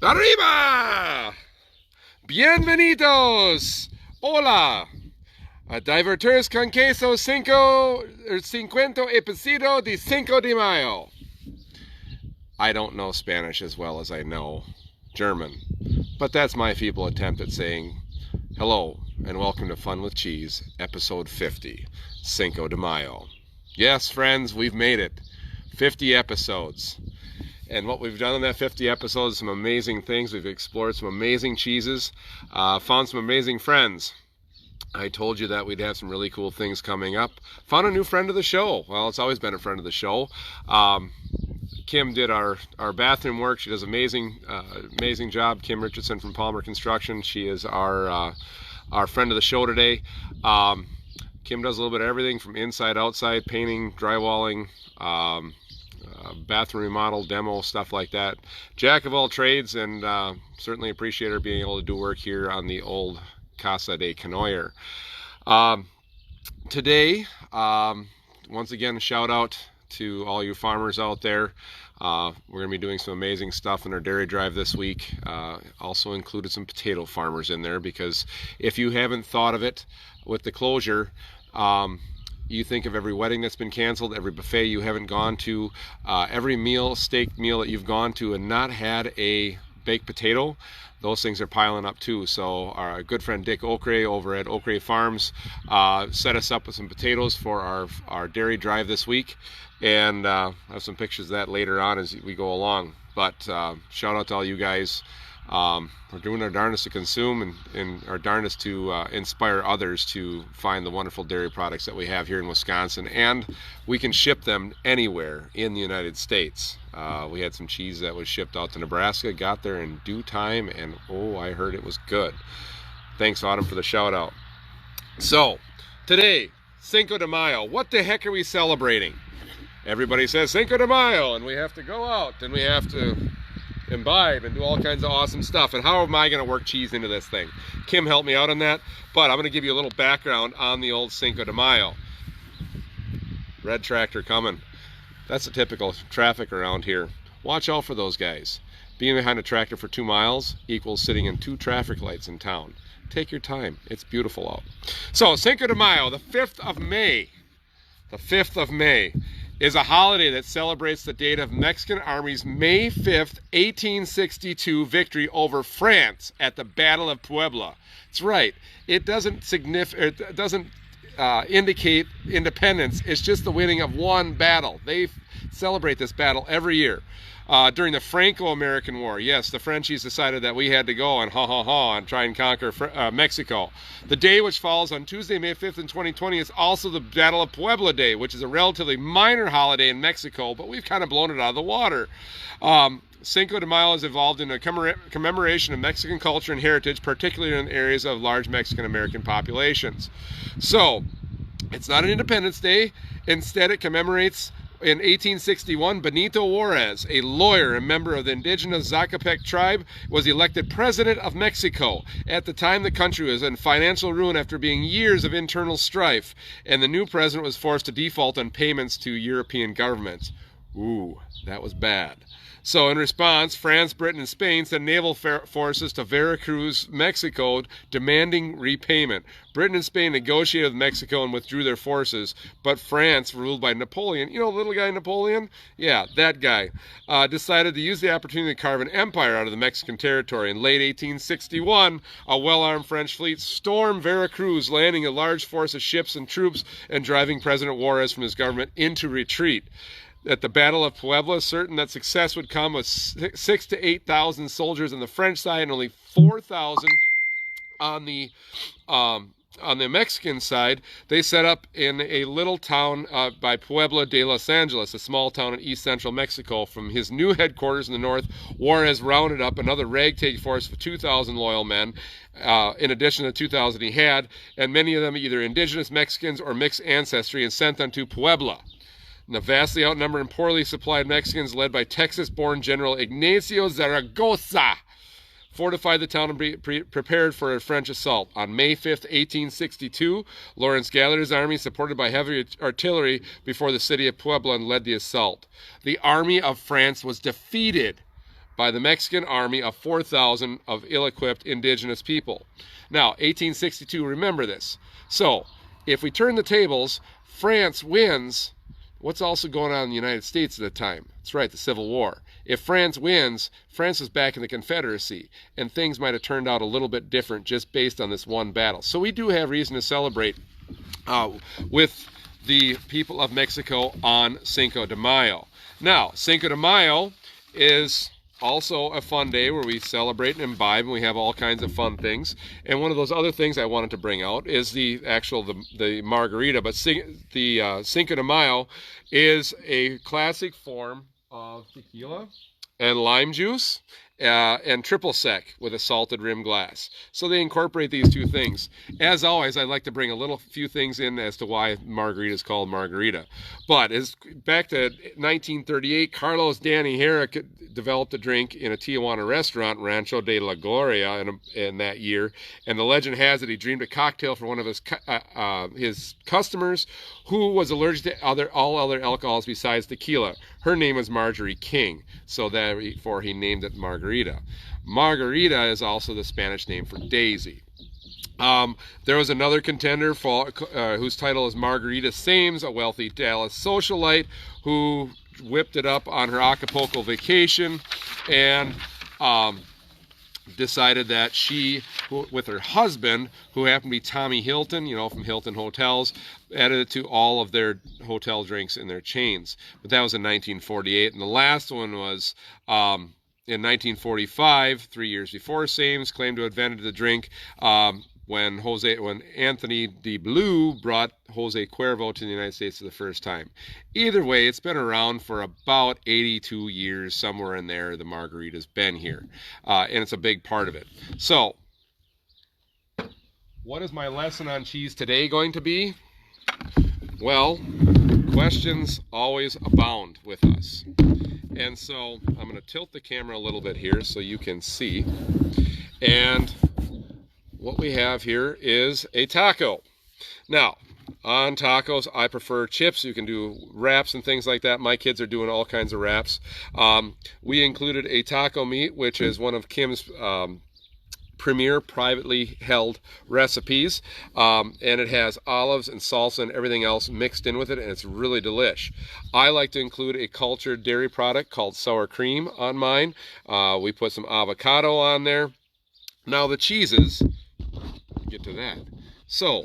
Arriba! Bienvenidos! Hola! A diverters con queso cincuento episodio de Cinco de Mayo. I don't know Spanish as well as I know German, but that's my feeble attempt at saying hello and welcome to Fun with Cheese, episode 50, Cinco de Mayo. Yes, friends, we've made it. 50 episodes. And what we've done in that 50 episodes, some amazing things. We've explored some amazing cheeses, found some amazing friends. I told you that we'd have some really cool things coming up. Found a new friend of the show. Well, it's always been a friend of the show. Kim did our bathroom work. She does amazing job. Kim Richardson from Palmer Construction. She is our friend of the show today. Kim does a little bit of everything from inside, outside, painting, drywalling, bathroom remodel, demo, stuff like that. Jack of all trades, and certainly appreciate her being able to do work here on the old Casa de Canoyer. Today, once again, shout out to all you farmers out there. We're going to be doing some amazing stuff in our dairy drive this week. Also included some potato farmers in there, because if you haven't thought of it with the closure, you think of every wedding that's been canceled, every buffet you haven't gone to, every steak meal that you've gone to and not had a baked potato. Those things are piling up too. So our good friend Dick Okray over at Okray Farms set us up with some potatoes for our dairy drive this week. And I have some pictures of that later on as we go along. But shout out to all you guys. We're doing our darndest to consume and our darndest to inspire others to find the wonderful dairy products that we have here in Wisconsin, and we can ship them anywhere in the United States. We had some cheese that was shipped out to Nebraska, got there in due time, and oh, I heard it was good. Thanks, Autumn, for the shout out. So today, Cinco de Mayo. What the heck are we celebrating? Everybody says Cinco de Mayo, and we have to go out and we have to imbibe and do all kinds of awesome stuff. And how am I going to work cheese into this thing? Kim helped me out on that, but I'm going to give you a little background on the old Cinco de Mayo. Red tractor coming. That's the typical traffic around here. Watch out for those guys. Being behind a tractor for 2 miles equals sitting in 2 traffic lights in town. Take your time. It's beautiful out. So Cinco de Mayo, the 5th of May. The 5th of May is a holiday that celebrates the date of Mexican Army's May 5th, 1862 victory over France at the Battle of Puebla. That's right. It doesn't indicate independence. It's just the winning of one battle. They celebrate this battle every year. During the Franco-American War, yes, the Frenchies decided that we had to go and and try and conquer Mexico. The day, which falls on Tuesday, May 5th in 2020, is also the Battle of Puebla Day, which is a relatively minor holiday in Mexico, but we've kind of blown it out of the water. Cinco de Mayo has evolved into a commemoration of Mexican culture and heritage, particularly in areas of large Mexican-American populations. So, it's not an Independence Day. Instead, it commemorates, in 1861, Benito Juarez, a lawyer and member of the indigenous Zacatepec tribe, was elected president of Mexico. At the time, the country was in financial ruin after being years of internal strife, and the new president was forced to default on payments to European governments. Ooh, that was bad. So in response, France, Britain, and Spain sent naval forces to Veracruz, Mexico, demanding repayment. Britain and Spain negotiated with Mexico and withdrew their forces, but France, ruled by Napoleon, you know, little guy Napoleon? Yeah, that guy, decided to use the opportunity to carve an empire out of the Mexican territory. In late 1861, a well-armed French fleet stormed Veracruz, landing a large force of ships and troops and driving President Juarez from his government into retreat. At the Battle of Puebla, certain that success would come with 6,000 to 8,000 soldiers on the French side and only 4,000 on the Mexican side. They set up in a little town by Puebla de Los Angeles, a small town in east central Mexico. From his new headquarters in the north, Juarez rounded up another ragtag force of 2,000 loyal men, in addition to the 2,000 he had, and many of them either indigenous Mexicans or mixed ancestry, and sent them to Puebla. And the vastly outnumbered and poorly supplied Mexicans, led by Texas-born General Ignacio Zaragoza, fortified the town and prepared for a French assault. On May 5th, 1862, Lawrence gathered his army, supported by heavy artillery, before the city of Puebla and led the assault. The army of France was defeated by the Mexican army of 4,000 of ill-equipped indigenous people. Now, 1862, remember this. So, if we turn the tables, France wins. What's also going on in the United States at the time? That's right, the Civil War. If France wins, France is back in the Confederacy, and things might have turned out a little bit different just based on this one battle. So we do have reason to celebrate with the people of Mexico on Cinco de Mayo. Now, Cinco de Mayo is also a fun day where we celebrate and imbibe, and we have all kinds of fun things. And one of those other things I wanted to bring out is the margarita. But the Cinco de Mayo is a classic form of tequila and lime juice and triple sec with a salted rim glass. So they incorporate these two things. As always, I like to bring a few things in as to why margarita is called margarita. But back to 1938, Carlos Danny Herrick developed a drink in a Tijuana restaurant, Rancho de la Gloria, in that year. And the legend has it he dreamed a cocktail for one of his customers who was allergic to all other alcohols besides tequila. Her name was Marjorie King, so therefore he named it margarita. Margarita is also the Spanish name for daisy. There was another contender whose title is Margarita Sames, a wealthy Dallas socialite who whipped it up on her Acapulco vacation and decided that she, with her husband, who happened to be Tommy Hilton, from Hilton Hotels, added it to all of their hotel drinks in their chains. But that was in 1948. And the last one was in 1945, 3 years before Sames claimed to have invented the drink, when Anthony de Blue brought Jose Cuervo to the United States for the first time. Either way, it's been around for about 82 years, somewhere in there. The margarita's been here, and it's a big part of it. So, what is my lesson on cheese today going to be? Well, questions always abound with us. And so, I'm going to tilt the camera a little bit here so you can see. And what we have here is a taco. Now, on tacos, I prefer chips. You can do wraps and things like that. My kids are doing all kinds of wraps. We included a taco meat, which is one of Kim's premier privately held recipes, and it has olives and salsa and everything else mixed in with it, and it's really delish. I like to include a cultured dairy product called sour cream on mine. We put some avocado on there. Now the cheeses, get to that. So,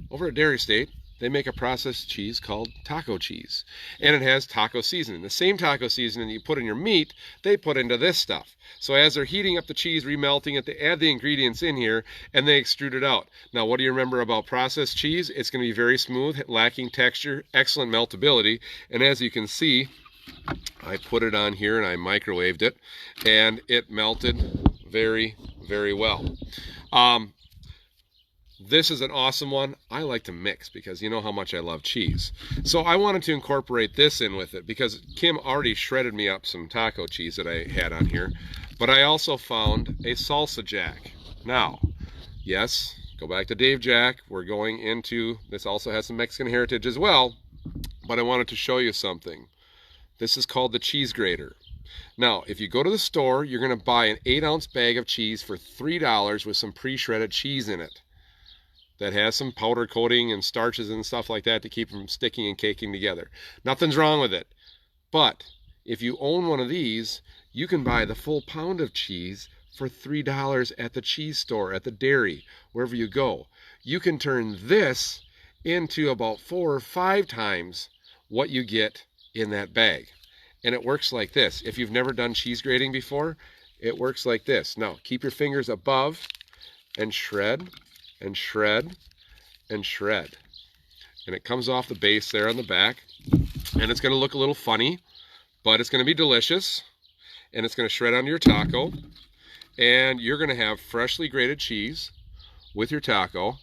over at Dairy State, they make a processed cheese called taco cheese. And it has taco seasoning. The same taco seasoning that you put in your meat, they put into this stuff. So as they're heating up the cheese, remelting it, they add the ingredients in here, and they extrude it out. Now, what do you remember about processed cheese? It's going to be very smooth, lacking texture, excellent meltability. And as you can see, I put it on here and I microwaved it, and it melted very, very well. This is an awesome one. I like to mix because you know how much I love cheese. So I wanted to incorporate this in with it because Kim already shredded me up some taco cheese that I had on here. But I also found a salsa jack. Now, yes, go back to Dave Jack. We're going into, this also has some Mexican heritage as well. But I wanted to show you something. This is called the cheese grater. Now, if you go to the store, you're going to buy an 8-ounce bag of cheese for $3 with some pre-shredded cheese in it that has some powder coating and starches and stuff like that to keep them sticking and caking together. Nothing's wrong with it. But if you own one of these, you can buy the full pound of cheese for $3 at the cheese store, at the dairy, wherever you go. You can turn this into about 4 or 5 times what you get in that bag. And it works like this. If you've never done cheese grating before, it works like this. Now, keep your fingers above and shred and shred and shred. And it comes off the base there on the back. And it's going to look a little funny, but it's going to be delicious. And it's going to shred onto your taco. And you're going to have freshly grated cheese with your taco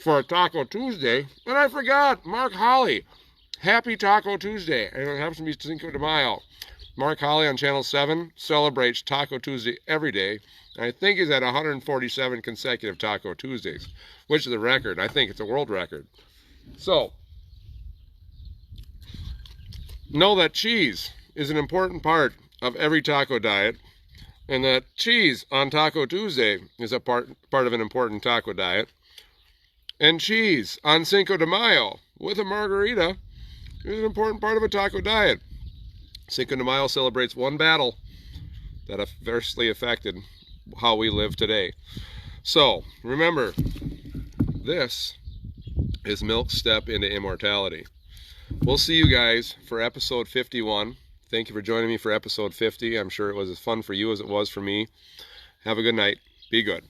for a Taco Tuesday. And I forgot, Mark Holly. Happy Taco Tuesday. And it happens to be Cinco de Mayo. Mark Holly on Channel 7 celebrates Taco Tuesday every day. And I think he's at 147 consecutive Taco Tuesdays, which is a record. I think it's a world record. So, know that cheese is an important part of every taco diet, and that cheese on Taco Tuesday is a part of an important taco diet, and cheese on Cinco de Mayo with a margarita is an important part of a taco diet. Cinco de Mayo celebrates one battle that adversely affected how we live today. So, remember, this is Milk's step into immortality. We'll see you guys for episode 51. Thank you for joining me for episode 50. I'm sure it was as fun for you as it was for me. Have a good night. Be good.